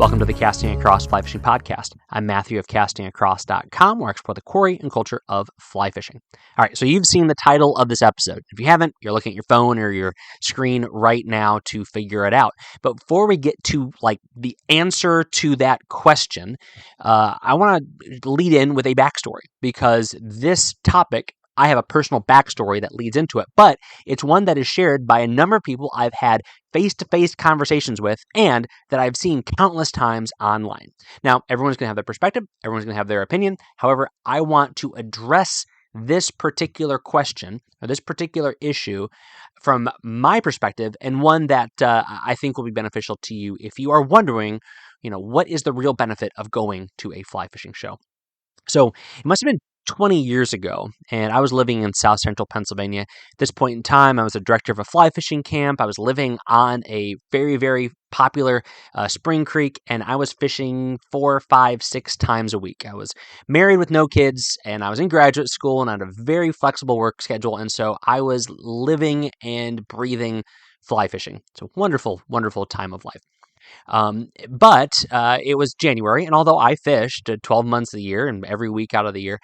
Welcome to the Casting Across Fly Fishing Podcast. I'm Matthew of castingacross.com, where I explore the quarry and culture of fly fishing. All right, so you've seen the title of this episode. If you haven't, you're looking at your phone or your screen right now to figure it out. But before we get to the answer to that question, I want to lead in with a backstory, because this topic, I have a personal backstory that leads into it, but it's one that is shared by a number of people I've had face-to-face conversations with and that I've seen countless times online. Now, everyone's going to have their perspective, everyone's going to have their opinion. However, I want to address this particular question or this particular issue from my perspective, and one that I think will be beneficial to you if you are wondering, what is the real benefit of going to a fly fishing show? So it must have been 20 years ago, and I was living in South Central Pennsylvania. At this point in time, I was a director of a fly fishing camp. I was living on a very, very popular spring creek, and I was fishing 4, 5, 6 times a week. I was married with no kids, and I was in graduate school, and I had a very flexible work schedule, and so I was living and breathing fly fishing. It's a wonderful, wonderful time of life. But it was January, and although I fished 12 months of the year and every week out of the year,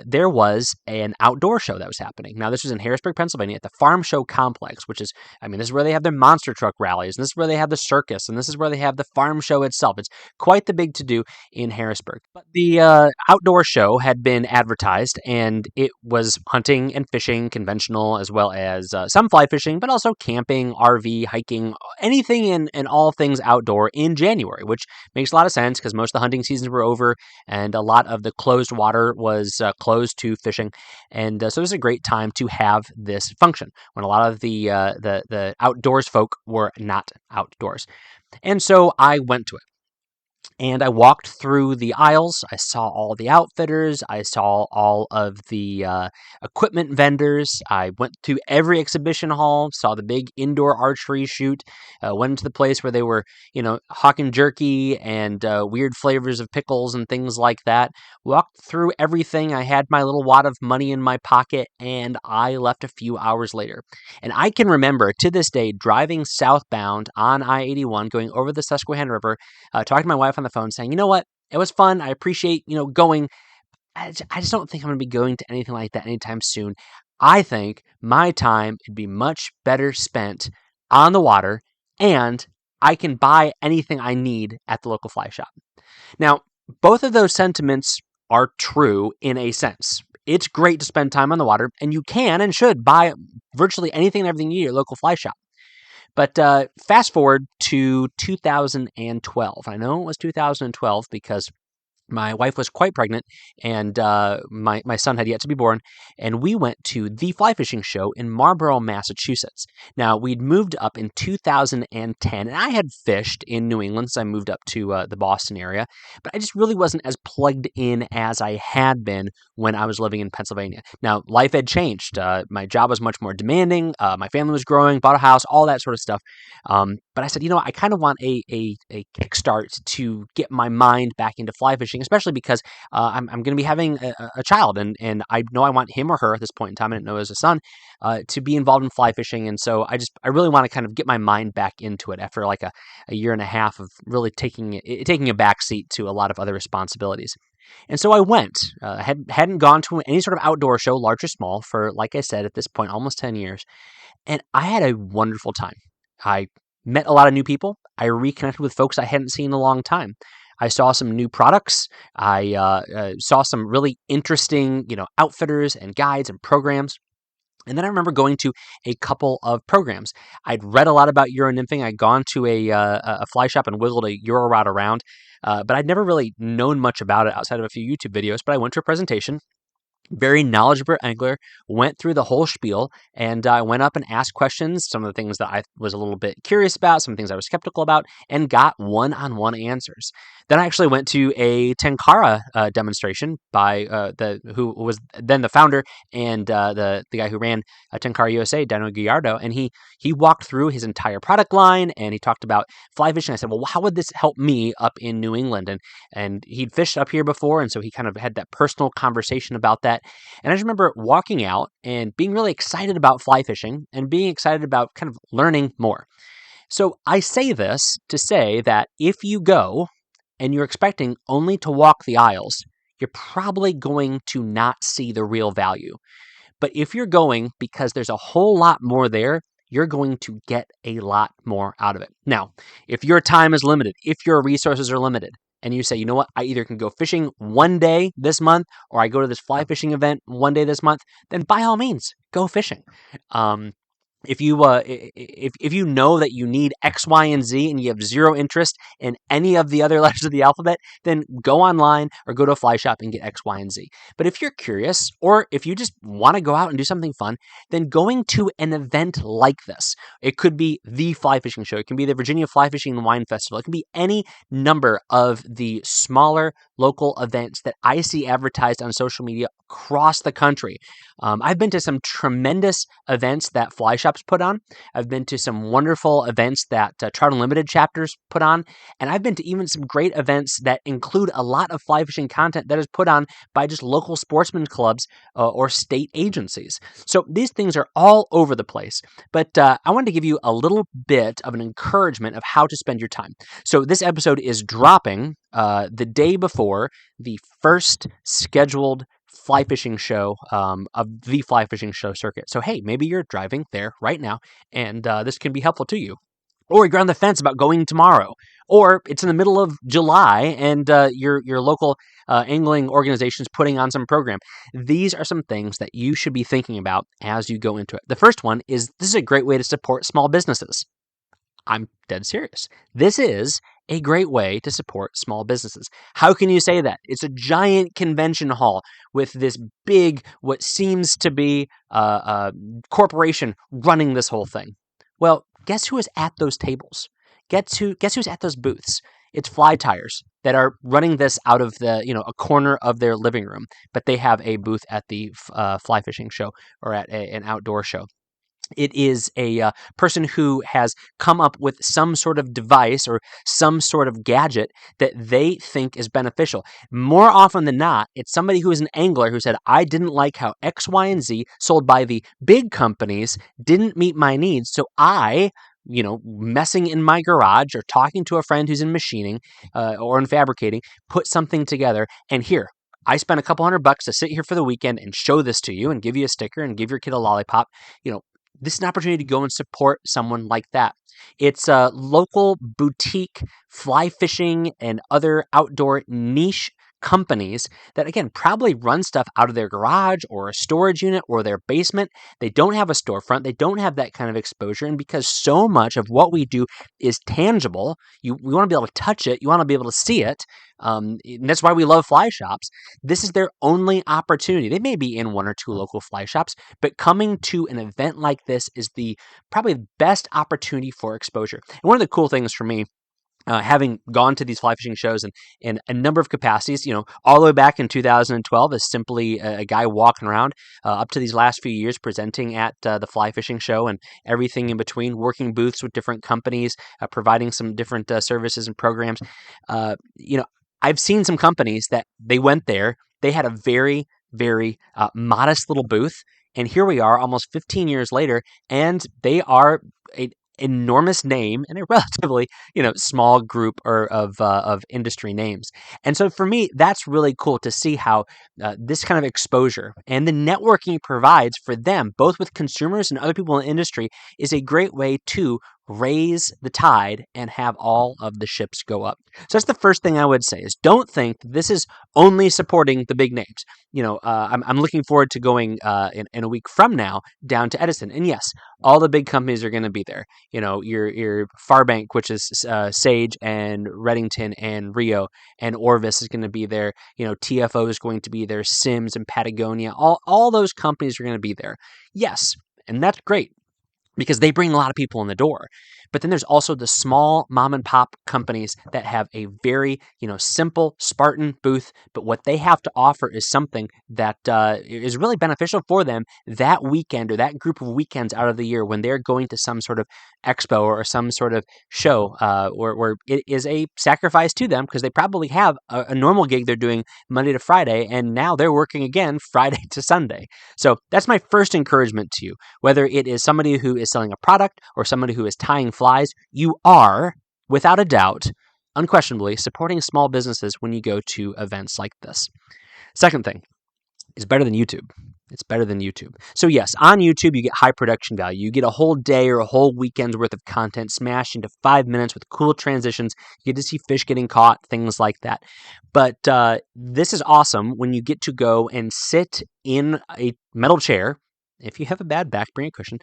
there was an outdoor show that was happening. Now, this was in Harrisburg, Pennsylvania, at the Farm Show Complex, which is, this is where they have their monster truck rallies, and this is where they have the circus, and this is where they have the farm show itself. It's quite the big to-do in Harrisburg. But the outdoor show had been advertised, and it was hunting and fishing, conventional, as well as some fly fishing, but also camping, RV, hiking, anything and all things outdoor in January, which makes a lot of sense because most of the hunting seasons were over, and a lot of the closed water was closed to fishing, and so it was a great time to have this function when a lot of the outdoors folk were not outdoors. And so I went to it. And I walked through the aisles. I saw all the outfitters. I saw all of the equipment vendors. I went to every exhibition hall, saw the big indoor archery shoot, went into the place where they were, hawking jerky and weird flavors of pickles and things like that. Walked through everything. I had my little wad of money in my pocket, and I left a few hours later. And I can remember to this day driving southbound on I-81, going over the Susquehanna River, talking to my wife on the phone saying, you know what, it was fun. I appreciate, going. I just don't think I'm going to be going to anything like that anytime soon. I think my time would be much better spent on the water, and I can buy anything I need at the local fly shop. Now, both of those sentiments are true in a sense. It's great to spend time on the water, and you can and should buy virtually anything and everything you need at your local fly shop. But fast forward to 2012. I know it was 2012 because my wife was quite pregnant, and my son had yet to be born, and we went to the fly fishing show in Marlborough, Massachusetts. Now, we'd moved up in 2010, and I had fished in New England since I moved up to the Boston area, but I just really wasn't as plugged in as I had been when I was living in Pennsylvania. Now, life had changed. My job was much more demanding. My family was growing, bought a house, all that sort of stuff. But I said, I kind of want a kickstart to get my mind back into fly fishing, especially because I'm going to be having a child, and I know I want him or her at this point in time. I didn't know it was a son, to be involved in fly fishing, and so I really want to kind of get my mind back into it after like a year and a half of really taking a backseat to a lot of other responsibilities. And so I went. Hadn't gone to any sort of outdoor show, large or small, for, like I said, at this point, almost 10 years, and I had a wonderful time. I met a lot of new people. I reconnected with folks I hadn't seen in a long time. I saw some new products. I saw some really interesting, outfitters and guides and programs. And then I remember going to a couple of programs. I'd read a lot about Euro nymphing. I'd gone to a fly shop and wiggled a Euro rod around, but I'd never really known much about it outside of a few YouTube videos. But I went to a presentation. Very knowledgeable angler, went through the whole spiel, and I went up and asked questions, some of the things that I was a little bit curious about, some things I was skeptical about, and got one-on-one answers. Then I actually went to a Tenkara demonstration by who was then the founder and the guy who ran Tenkara USA, Daniel Gallardo, and he walked through his entire product line, and he talked about fly fishing. I said, well, how would this help me up in New England? And he'd fished up here before, and so he kind of had that personal conversation about that. And I just remember walking out and being really excited about fly fishing and being excited about kind of learning more. So I say this to say that if you go and you're expecting only to walk the aisles, you're probably going to not see the real value. But if you're going because there's a whole lot more there, you're going to get a lot more out of it. Now, if your time is limited, if your resources are limited, and you say, you know what, I either can go fishing one day this month or I go to this fly fishing event one day this month, then by all means, go fishing. If you know that you need X, Y, and Z and you have zero interest in any of the other letters of the alphabet, then go online or go to a fly shop and get X, Y, and Z. But if you're curious, or if you just want to go out and do something fun, then going to an event like this, it could be the fly fishing show, it can be the Virginia Fly Fishing and Wine Festival, it can be any number of the smaller local events that I see advertised on social media across the country. I've been to some tremendous events that fly shops put on. I've been to some wonderful events that Trout Unlimited chapters put on. And I've been to even some great events that include a lot of fly fishing content that is put on by just local sportsman clubs or state agencies. So these things are all over the place. But I wanted to give you a little bit of an encouragement of how to spend your time. So this episode is dropping the day before the first scheduled fly fishing show of the fly fishing show circuit. So, hey, maybe you're driving there right now and this can be helpful to you. Or you're on the fence about going tomorrow. Or it's in the middle of July and your local angling organization is putting on some program. These are some things that you should be thinking about as you go into it. The first one is this is a great way to support small businesses. I'm dead serious. This is a great way to support small businesses. How can you say that? It's a giant convention hall with this big, what seems to be a corporation running this whole thing. Well, guess who is at those tables? Guess who's at those booths? It's Fly Tires that are running this out of a corner of their living room, but they have a booth at the fly fishing show or at an outdoor show. It is a person who has come up with some sort of device or some sort of gadget that they think is beneficial. More often than not, it's somebody who is an angler who said, I didn't like how X, Y, and Z sold by the big companies didn't meet my needs. So I, messing in my garage or talking to a friend who's in machining or in fabricating, put something together. And here, I spent a couple $100 to sit here for the weekend and show this to you and give you a sticker and give your kid a lollipop. This is an opportunity to go and support someone like that. It's a local boutique fly fishing and other outdoor niche companies that, again, probably run stuff out of their garage or a storage unit or their basement. They don't have a storefront. They don't have that kind of exposure. And because so much of what we do is tangible, we want to be able to touch it. You want to be able to see it. And that's why we love fly shops. This is their only opportunity. They may be in one or two local fly shops, but coming to an event like this is probably the best opportunity for exposure. And one of the cool things for me, having gone to these fly fishing shows in a number of capacities, all the way back in 2012 as simply a guy walking around, up to these last few years presenting at the fly fishing show and everything in between, working booths with different companies, providing some different services and programs. I've seen some companies that they went there, they had a very, very modest little booth, and here we are almost 15 years later, and they are an enormous name and a relatively small group of industry names. And so for me, that's really cool to see how this kind of exposure and the networking it provides for them, both with consumers and other people in the industry, is a great way to raise the tide and have all of the ships go up. So that's the first thing I would say is don't think this is only supporting the big names. I'm looking forward to going in a week from now down to Edison. And yes, all the big companies are going to be there. Your Farbank, which is Sage and Redington and Rio, and Orvis is going to be there. TFO is going to be there. Sims and Patagonia, all those companies are going to be there. Yes, and that's great, because they bring a lot of people in the door. But then there's also the small mom and pop companies that have a very, simple Spartan booth, but what they have to offer is something that is really beneficial for them that weekend or that group of weekends out of the year when they're going to some sort of expo or some sort of show where it is a sacrifice to them because they probably have a normal gig they're doing Monday to Friday, and now they're working again Friday to Sunday. So that's my first encouragement to you, whether it is somebody who is selling a product or somebody who is tying flies, you are, without a doubt, unquestionably supporting small businesses when you go to events like this. Second thing is better than YouTube. It's better than YouTube. So yes, on YouTube, you get high production value. You get a whole day or a whole weekend's worth of content smashed into 5 minutes with cool transitions. You get to see fish getting caught, things like that. But this is awesome when you get to go and sit in a metal chair. If you have a bad back, bring a cushion.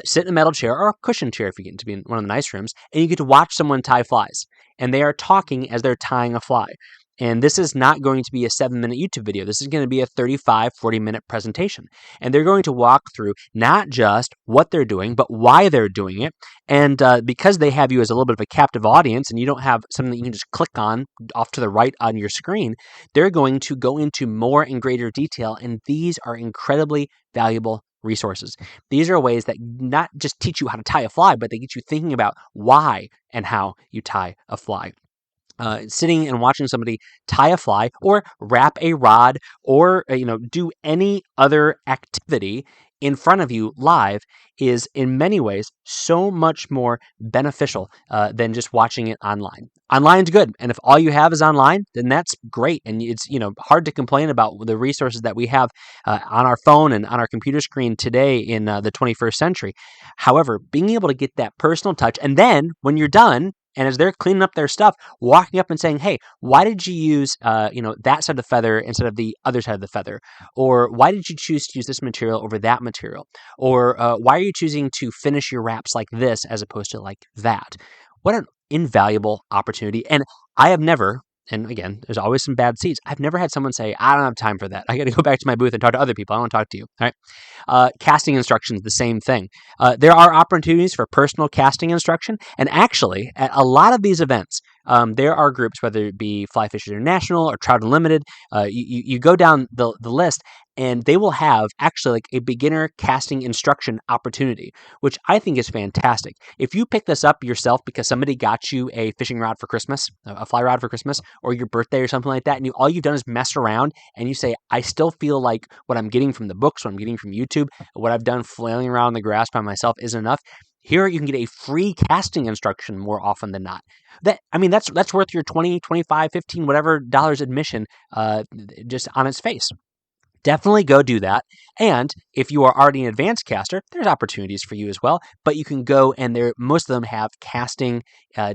Sit in a metal chair or a cushion chair if you get to be in one of the nice rooms, and you get to watch someone tie flies. And they are talking as they're tying a fly. And this is not going to be a 7-minute YouTube video. This is going to be a 35, 40-minute presentation. And they're going to walk through not just what they're doing, but why they're doing it. And because they have you as a little bit of a captive audience and you don't have something that you can just click on off to the right on your screen, they're going to go into more and greater detail. And these are incredibly valuable resources. These are ways that not just teach you how to tie a fly, but they get you thinking about why and how you tie a fly. Sitting and watching somebody tie a fly or wrap a rod or do any other activity in front of you live is in many ways so much more beneficial than just watching it online. Online's good, and if all you have is online, then that's great. And it's hard to complain about the resources that we have on our phone and on our computer screen today in the 21st century. However, being able to get that personal touch, and then when you're done, and as they're cleaning up their stuff, walking up and saying, hey, why did you use that side of the feather instead of the other side of the feather? Or why did you choose to use this material over that material? Or why are you choosing to finish your wraps like this as opposed to like that? What an invaluable opportunity. And I have never, and again, there's always some bad seeds, I've never had someone say, I don't have time for that. I got to go back to my booth and talk to other people. I don't want to talk to you. All right. Casting instructions, the same thing. There are opportunities for personal casting instruction. And actually, at a lot of these events, there are groups, whether it be Fly Fishers International or Trout Unlimited, you go down the list, and they will have actually like a beginner casting instruction opportunity, which I think is fantastic. If you pick this up yourself because somebody got you a fishing rod for Christmas, a fly rod for Christmas, or your birthday or something like that, and all you've done is mess around, and you say, I still feel like what I'm getting from the books, what I'm getting from YouTube, what I've done flailing around in the grass by myself isn't enough. Here you can get a free casting instruction more often than not. That's worth your 20, 25, 15, whatever dollars admission just on its face. Definitely go do that. And if you are already an advanced caster, there's opportunities for you as well. But you can go, and most of them have casting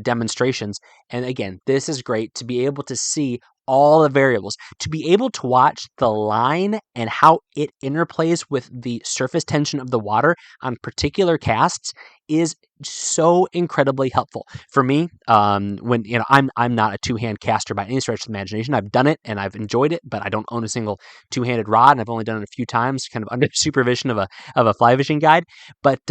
demonstrations. And again, this is great to be able to see all the variables, to be able to watch the line and how it interplays with the surface tension of the water on particular casts is so incredibly helpful for me. When I'm not a two-hand caster by any stretch of the imagination. I've done it and I've enjoyed it, but I don't own a single two-handed rod, and I've only done it a few times, kind of under supervision of a fly fishing guide. But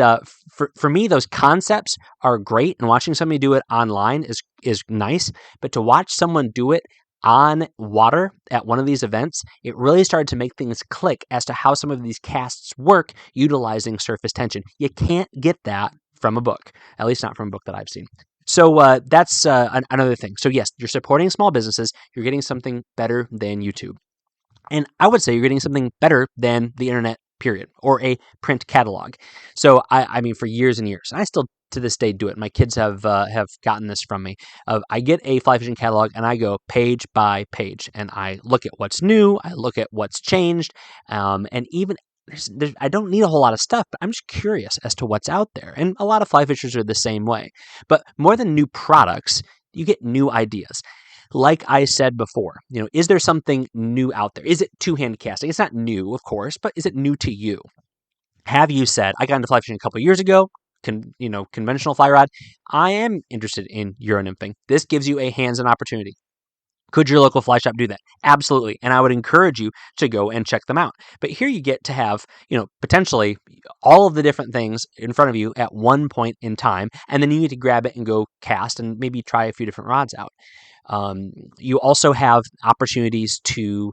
for me, those concepts are great, and watching somebody do it online is nice. But to watch someone do it on water at one of these events, it really started to make things click as to how some of these casts work utilizing surface tension. You can't get that from a book, at least not from a book that I've seen. So that's another thing. So yes, you're supporting small businesses. You're getting something better than YouTube. And I would say you're getting something better than the internet, period, or a print catalog. So I mean, for years and years, and I still to this day do it. My kids have gotten this from me. I get a fly fishing catalog and I go page by page and I look at what's new. I look at what's changed, and even I don't need a whole lot of stuff, but I'm just curious as to what's out there. And a lot of fly fishers are the same way. But more than new products, you get new ideas. Like I said before, is there something new out there? Is it two-hand casting? It's not new, of course, but is it new to you? Have you said, I got into fly fishing a couple of years ago, conventional fly rod. I am interested in Euro nymphing. This gives you a hands-on opportunity. Could your local fly shop do that? Absolutely. And I would encourage you to go and check them out. But here you get to have, potentially all of the different things in front of you at one point in time. And then you need to grab it and go cast and maybe try a few different rods out. You also have opportunities to,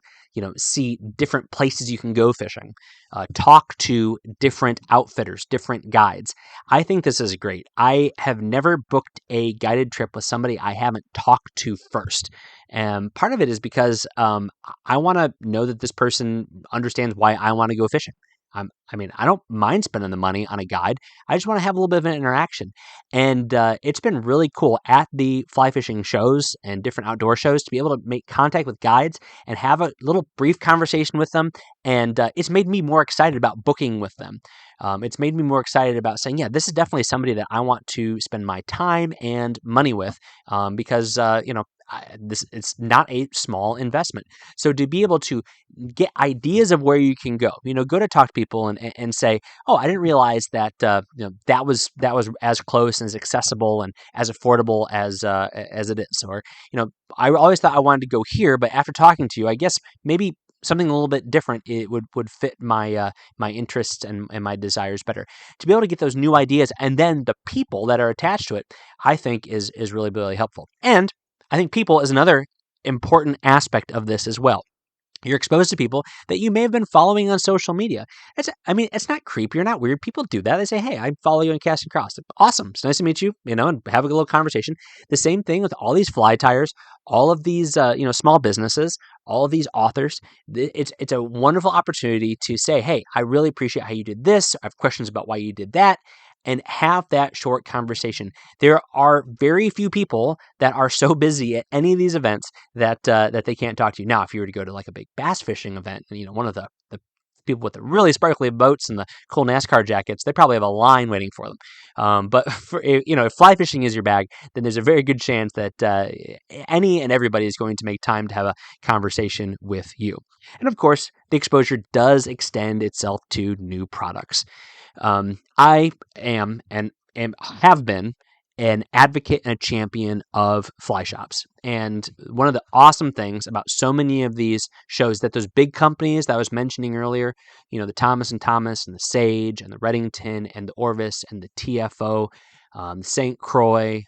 see different places you can go fishing, talk to different outfitters, different guides. I think this is great. I have never booked a guided trip with somebody I haven't talked to first. And part of it is because I want to know that this person understands why I want to go fishing. I mean, I don't mind spending the money on a guide. I just want to have a little bit of an interaction. And it's been really cool at the fly fishing shows and different outdoor shows to be able to make contact with guides and have a little brief conversation with them. And it's made me more excited about booking with them. It's made me more excited about saying, yeah, this is definitely somebody that I want to spend my time and money with, because it's not a small investment. So to be able to get ideas of where you can go, go to talk to people and say, oh, I didn't realize that that was as close and as accessible and as affordable as it is. Or I always thought I wanted to go here, but after talking to you, I guess maybe something a little bit different it would fit my my interests and my desires better. To be able to get those new ideas and then the people that are attached to it, I think is really, really helpful. And I think people is another important aspect of this as well. You're exposed to people that you may have been following on social media. It's not creepy or not weird. People do that. They say, hey, I follow you on Casting Across. Awesome. It's nice to meet you, and have a little conversation. The same thing with all these fly tires, all of these, small businesses, all of these authors. It's a wonderful opportunity to say, hey, I really appreciate how you did this. I have questions about why you did that. And have that short conversation. There are very few people that are so busy at any of these events that they can't talk to you. Now, if you were to go to like a big bass fishing event, one of the people with the really sparkly boats and the cool NASCAR jackets, they probably have a line waiting for them. But if fly fishing is your bag, then there's a very good chance that any and everybody is going to make time to have a conversation with you. And of course, the exposure does extend itself to new products. I am and have been an advocate and a champion of fly shops. And one of the awesome things about so many of these shows that those big companies that I was mentioning earlier, the Thomas & Thomas and the Sage and the Redington and the Orvis and the TFO, St. Croix,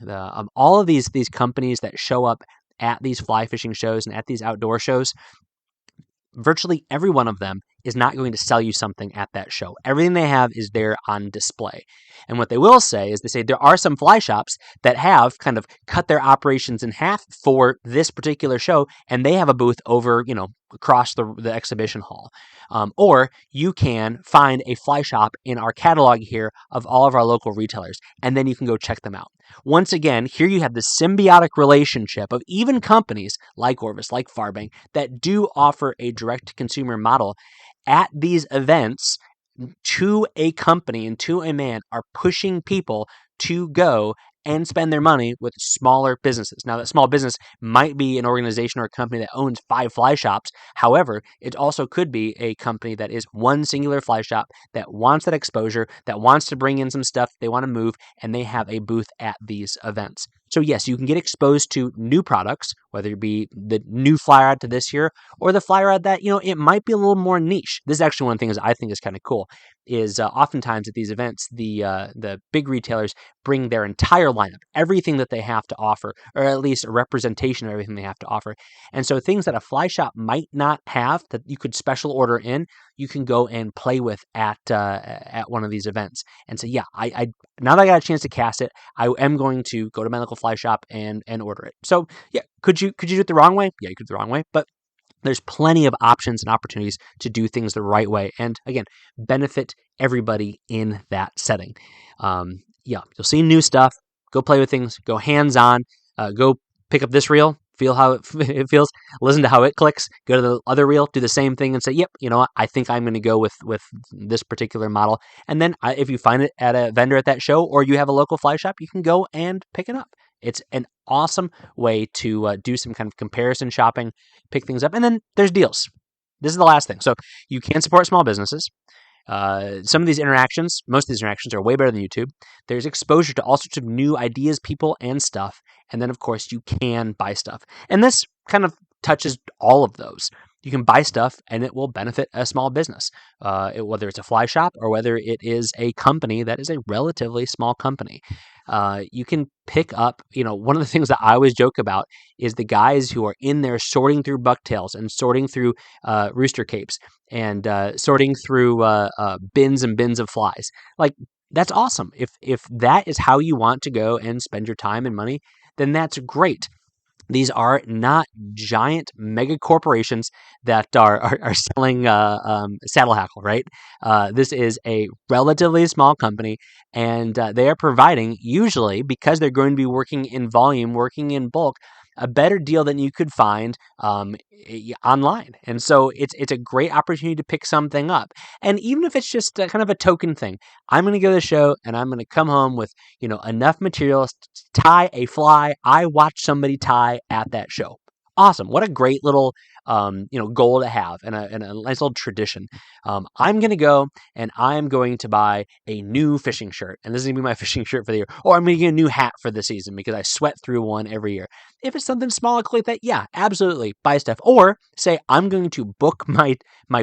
all of these companies that show up at these fly fishing shows and at these outdoor shows, virtually every one of them is not going to sell you something at that show. Everything they have is there on display. And what they will say is they say there are some fly shops that have kind of cut their operations in half for this particular show, and they have a booth over, across the exhibition hall. Or you can find a fly shop in our catalog here of all of our local retailers, and then you can go check them out. Once again, here you have the symbiotic relationship of even companies like Orvis, like Farbank, that do offer a direct-to-consumer model at these events to a company and to a man are pushing people to go and spend their money with smaller businesses. Now, that small business might be an organization or a company that owns 5 fly shops. However, it also could be a company that is one singular fly shop that wants that exposure, that wants to bring in some stuff they want to move, and they have a booth at these events. So yes, you can get exposed to new products, whether it be the new fly rod to this year or the fly rod that, it might be a little more niche. This is actually one of the things I think is kind of cool is oftentimes at these events, the big retailers bring their entire lineup, everything that they have to offer, or at least a representation of everything they have to offer. And so things that a fly shop might not have that you could special order in, you can go and play with at one of these events. And so, yeah, I now that I got a chance to cast it, I am going to go to my local fly shop and order it. So, yeah, could you do it the wrong way? Yeah, you could do it the wrong way, but there's plenty of options and opportunities to do things the right way. And again, benefit everybody in that setting. You'll see new stuff. Go play with things. Go hands-on. Go pick up this reel. Feel how it feels. Listen to how it clicks. Go to the other reel. Do the same thing and say, yep, you know what? I think I'm going to go with this particular model. And then if you find it at a vendor at that show or you have a local fly shop, you can go and pick it up. It's an awesome way to do some kind of comparison shopping, pick things up, and then there's deals. This is the last thing. So you can support small businesses. Some of these interactions, most of these interactions are way better than YouTube. There's exposure to all sorts of new ideas, people, and stuff. And then, of course, you can buy stuff. And this kind of touches all of those. You can buy stuff and it will benefit a small business, whether it's a fly shop or whether it is a company that is a relatively small company. You can pick up, one of the things that I always joke about is the guys who are in there sorting through bucktails and sorting through rooster capes and sorting through bins and bins of flies. Like, that's awesome. If that is how you want to go and spend your time and money, then that's great. These are not giant mega corporations that are selling saddle hackle, right? This is a relatively small company, and they are providing, usually because they're going to be working in volume, working in bulk, a better deal than you could find online. And so it's a great opportunity to pick something up. And even if it's just kind of a token thing, I'm going to go to the show and I'm going to come home with enough materials to tie a fly I watched somebody tie at that show. Awesome. What a great little goal to have, and a nice little tradition. I'm going to go and I'm going to buy a new fishing shirt, and this is going to be my fishing shirt for the year, or I'm going to get a new hat for the season because I sweat through one every year. If it's something small like that, yeah, absolutely, buy stuff. Or say I'm going to book my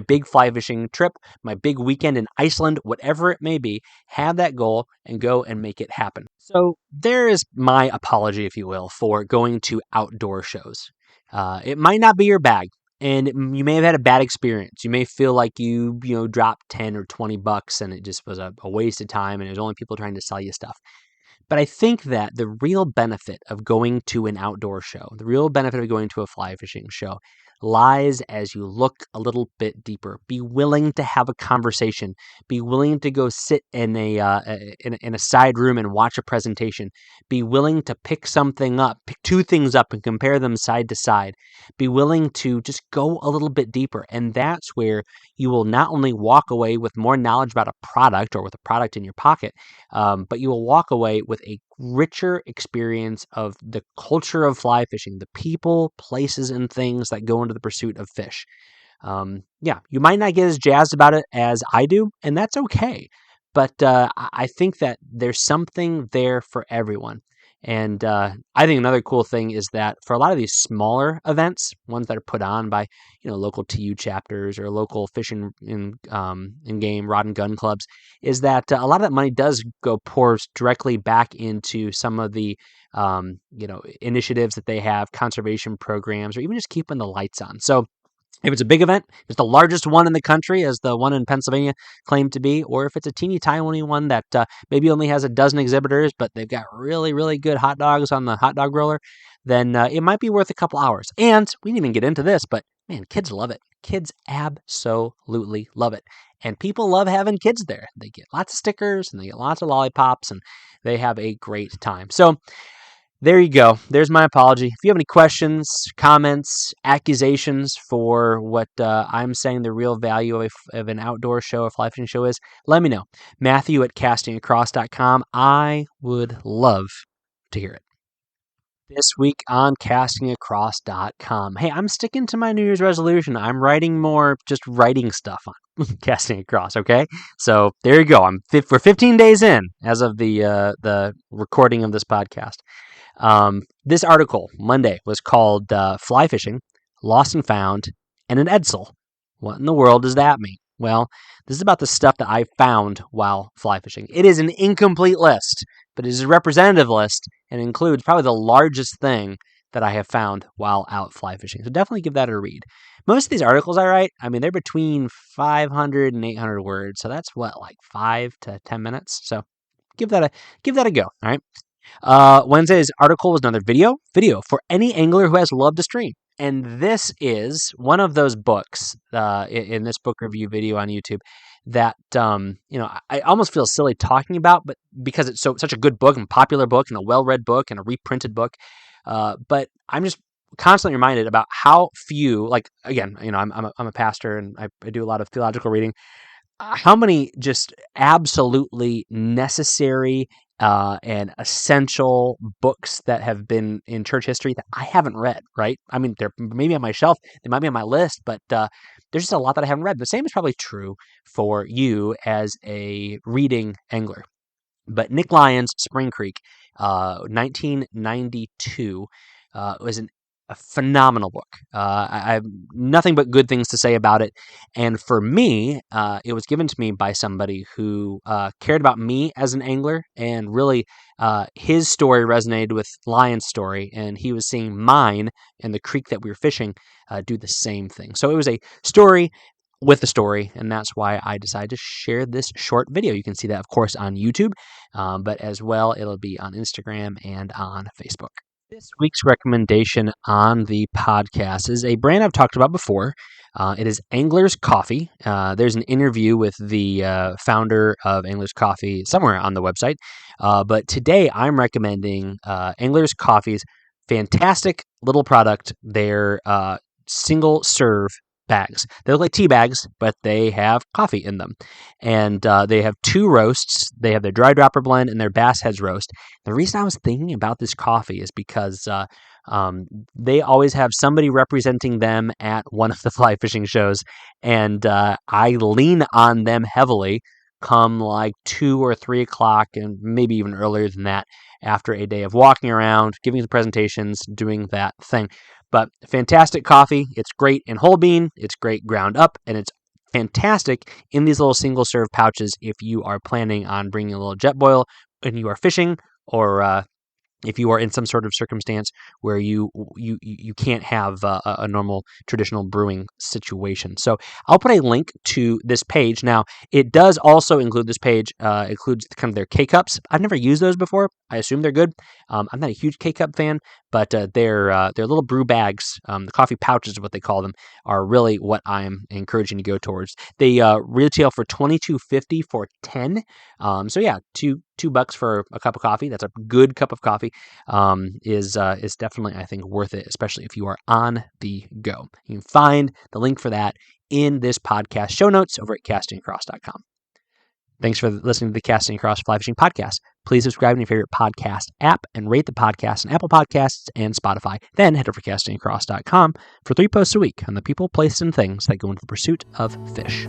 big fly fishing trip, my big weekend in Iceland, whatever it may be, have that goal and go and make it happen. So there is my apology, if you will, for going to outdoor shows. It might not be your bag, and you may have had a bad experience. You may feel like you dropped 10 or 20 bucks and it just was a waste of time and it was only people trying to sell you stuff. But I think that the real benefit of going to an outdoor show, the real benefit of going to a fly fishing show, lies as you look a little bit deeper. Be willing to have a conversation. Be willing to go sit in a side room and watch a presentation. Be willing to pick something up, pick two things up and compare them side to side. Be willing to just go a little bit deeper. And that's where you will not only walk away with more knowledge about a product or with a product in your pocket, but you will walk away with a richer experience of the culture of fly fishing, the people, places, and things that go into the pursuit of fish. You might not get as jazzed about it as I do, and that's okay. But I think that there's something there for everyone. And I think another cool thing is that for a lot of these smaller events, ones that are put on by local TU chapters or local fishing in game rod and gun clubs, is that a lot of that money does pours directly back into some of the initiatives that they have, conservation programs, or even just keeping the lights on. So if it's a big event, if it's the largest one in the country, as the one in Pennsylvania claimed to be, or if it's a teeny tiny one that maybe only has a dozen exhibitors, but they've got really, really good hot dogs on the hot dog roller, then it might be worth a couple hours. And we didn't even get into this, but man, kids love it. Kids absolutely love it. And people love having kids there. They get lots of stickers and they get lots of lollipops and they have a great time. So there you go. There's my apology. If you have any questions, comments, accusations for what I'm saying the real value of an outdoor show, a fly fishing show is, let me know. Matthew at castingacross.com. I would love to hear it. This week on castingacross.com. Hey, I'm sticking to my New Year's resolution. I'm writing more just writing stuff on Casting Across, okay? So there you go. We're 15 days in as of the recording of this podcast. This article, Monday, was called Fly Fishing, Lost and Found, and an Edsel. What in the world does that mean? Well, this is about the stuff that I found while fly fishing. It is an incomplete list, but it is a representative list and includes probably the largest thing that I have found while out fly fishing. So definitely give that a read. Most of these articles I write, they're between 500 and 800 words. So that's like 5 to 10 minutes. So give that a go. All right. Wednesday's article was another video for any angler who has loved to stream. And this is one of those books in this book review video on YouTube that I almost feel silly talking about, but because it's such a good book and popular book and a well-read book and a reprinted book. But I'm just constantly reminded about how few, like, again, I'm a pastor and I do a lot of theological reading. How many just absolutely necessary and essential books that have been in church history that I haven't read, right? They're maybe on my shelf, they might be on my list, but there's just a lot that I haven't read. The same is probably true for you as a reading angler. But Nick Lyons' Spring Creek, 1992, was a phenomenal book. I have nothing but good things to say about it. And for me, it was given to me by somebody who cared about me as an angler, and really his story resonated with Lyon's story, and he was seeing mine and the creek that we were fishing do the same thing. So it was a story with the story, and that's why I decided to share this short video. You can see that, of course, on YouTube, but as well, it'll be on Instagram and on Facebook. This week's recommendation on the podcast is a brand I've talked about before. It is Angler's Coffee. There's an interview with the founder of Angler's Coffee somewhere on the website. But today I'm recommending Angler's Coffee's fantastic little product, their single serve bags. They look like tea bags, but they have coffee in them. And they have 2 roasts. They have their dry dropper blend and their Bass Heads roast. The reason I was thinking about this coffee is because they always have somebody representing them at one of the fly fishing shows. And I lean on them heavily come like 2 or 3 o'clock and maybe even earlier than that after a day of walking around, giving the presentations, doing that thing. But fantastic coffee. It's great in whole bean. It's great ground up, and it's fantastic in these little single serve pouches if you are planning on bringing a little Jetboil when you are fishing, or if you are in some sort of circumstance where you can't have a normal traditional brewing situation. So I'll put a link to this page. Now, it does also include this page, includes kind of their K-Cups. I've never used those before. I assume they're good. I'm not a huge K-Cup fan, but their little brew bags, the coffee pouches is what they call them, are really what I'm encouraging to go towards. They retail for $22.50 for 10. So yeah, $2 for a cup of coffee. That's a good cup of coffee. Is definitely, I think, worth it, especially if you are on the go. You can find the link for that in this podcast show notes over at castingacross.com. Thanks for listening to the Casting Across Fly Fishing Podcast. Please subscribe to your favorite podcast app and rate the podcast on Apple Podcasts and Spotify. Then head over to castingacross.com for 3 posts a week on the people, places, and things that go into the pursuit of fish.